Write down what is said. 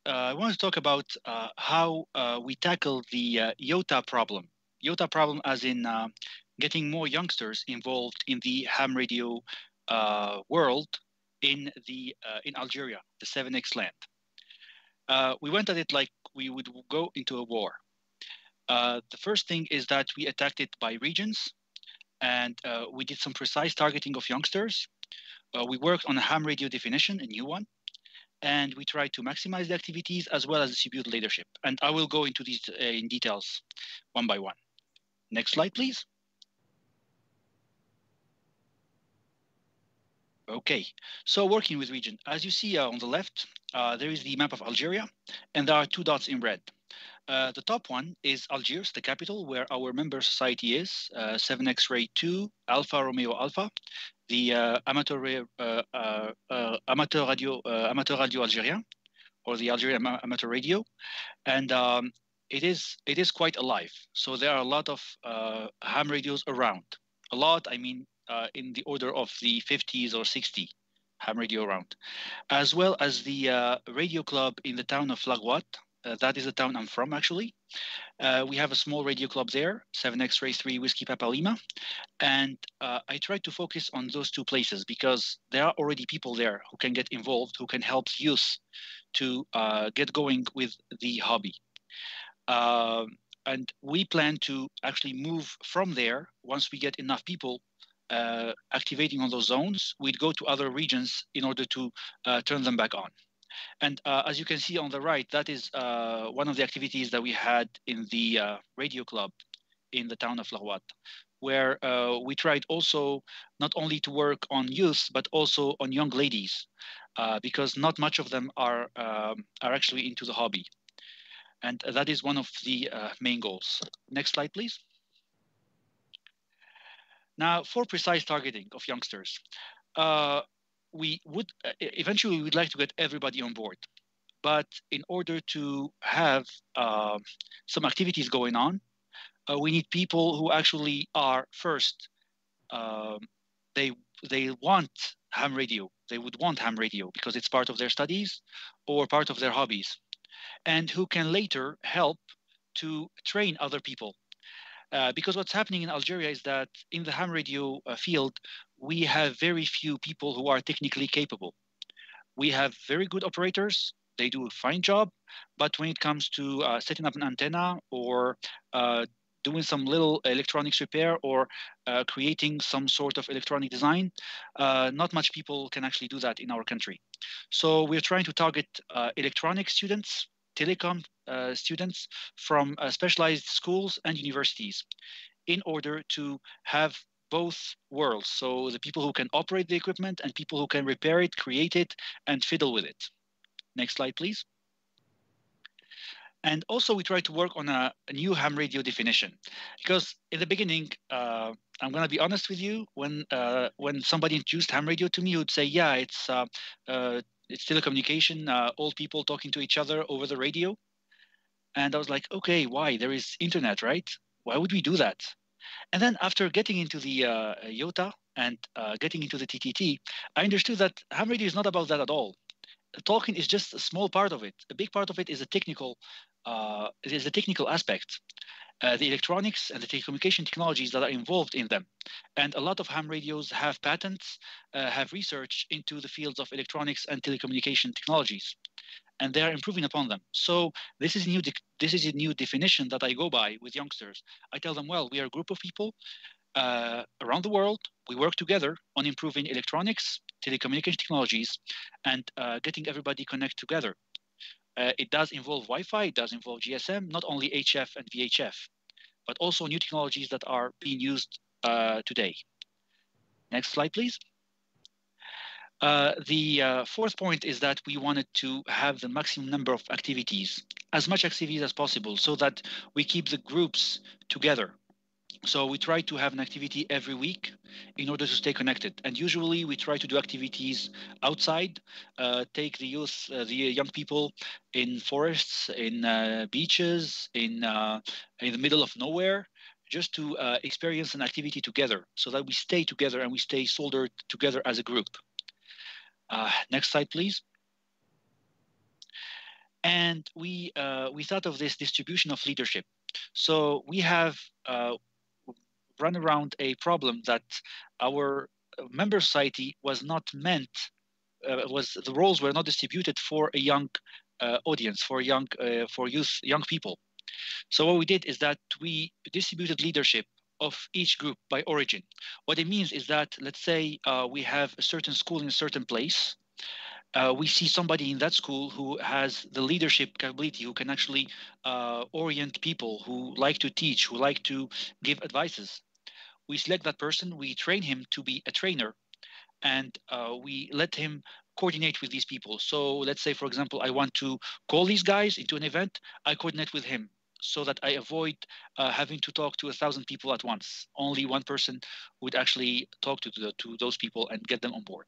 I want to talk about how we tackle the YOTA problem. YOTA problem as in getting more youngsters involved in the ham radio world in Algeria, the 7X land. We went at it like we would go into a war. The first thing is that we attacked it by regions, and we did some precise targeting of youngsters. We worked on a ham radio definition, a new one, and we tried to maximize the activities as well as distribute leadership. And I will go into these in details one by one. Next slide, please. Okay, so working with region. As you see on the left, there is the map of Algeria, and there are two dots in red. The top one is Algiers, the capital, where our member society is, 7X-Ray 2, Alpha Romeo Alpha, the amateur radio Algérien, or the Algerian amateur radio, and it is quite alive. So there are a lot of ham radios around. A lot, I mean, in the order of the 50s or 60 ham radio around, as well as the radio club in the town of Lagouat. That is the town I'm from, actually. We have a small radio club there, 7X-Ray 3 Whiskey Papa Lima. And I tried to focus on those two places because there are already people there who can get involved, who can help youth to get going with the hobby. And we plan to actually move from there once we get enough people activating on those zones. We'd go to other regions in order to turn them back on. And as you can see on the right, that is one of the activities that we had in the radio club in the town of Lagouat, where we tried also not only to work on youth, but also on young ladies, because not much of them are actually into the hobby. And that is one of the main goals. Next slide, please. Now, for precise targeting of youngsters, we would eventually we'd like to get everybody on board, but in order to have some activities going on, we need people who actually are first. They want ham radio. They would want ham radio because it's part of their studies or part of their hobbies, and who can later help to train other people. Because what's happening in Algeria is that in the ham radio field, we have very few people who are technically capable. We have very good operators. They do a fine job. But when it comes to setting up an antenna or doing some little electronics repair or creating some sort of electronic design, not much people can actually do that in our country. So we're trying to target electronic students, telecom students from specialized schools and universities in order to have both worlds. So the people who can operate the equipment and people who can repair it, create it, and fiddle with it. Next slide, please. And also we try to work on a new ham radio definition, because in the beginning, I'm going to be honest with you, when somebody introduced ham radio to me, he would say, yeah, it's telecommunication, old people talking to each other over the radio. And I was like, okay, why? There is internet, right? Why would we do that? And then after getting into the YOTA and getting into the TTT, I understood that ham radio is not about that at all. Talking is just a small part of it. A big part of it is a technical aspect. The electronics and the telecommunication technologies that are involved in them. And a lot of ham radios have patents, have research into the fields of electronics and telecommunication technologies, and they are improving upon them. So this is a new definition that I go by with youngsters. I tell them, well, we are a group of people around the world. We work together on improving electronics, telecommunication technologies, and getting everybody connected together. It does involve Wi-Fi, it does involve GSM, not only HF and VHF, but also new technologies that are being used today. Next slide, please. The fourth point is that we wanted to have the maximum number of activities, as much activities as possible, so that we keep the groups together. So we try to have an activity every week in order to stay connected. And usually we try to do activities outside, take the youth, the young people in forests, in beaches, in the middle of nowhere, just to experience an activity together so that we stay together and we stay soldered together as a group. Next slide, please. And we thought of this distribution of leadership. So we have run around a problem that our member society was not meant, was the roles were not distributed for a young audience, for youth, young people. So what we did is that we distributed leadership of each group by origin. What it means is that, let's say we have a certain school in a certain place. We see somebody in that school who has the leadership capability, who can actually orient people, who like to teach, who like to give advices. We select that person, we train him to be a trainer, and we let him coordinate with these people. So let's say, for example, I want to call these guys into an event. I coordinate with him so that I avoid having to talk to 1,000 people at once. Only one person would actually talk to those people and get them on board.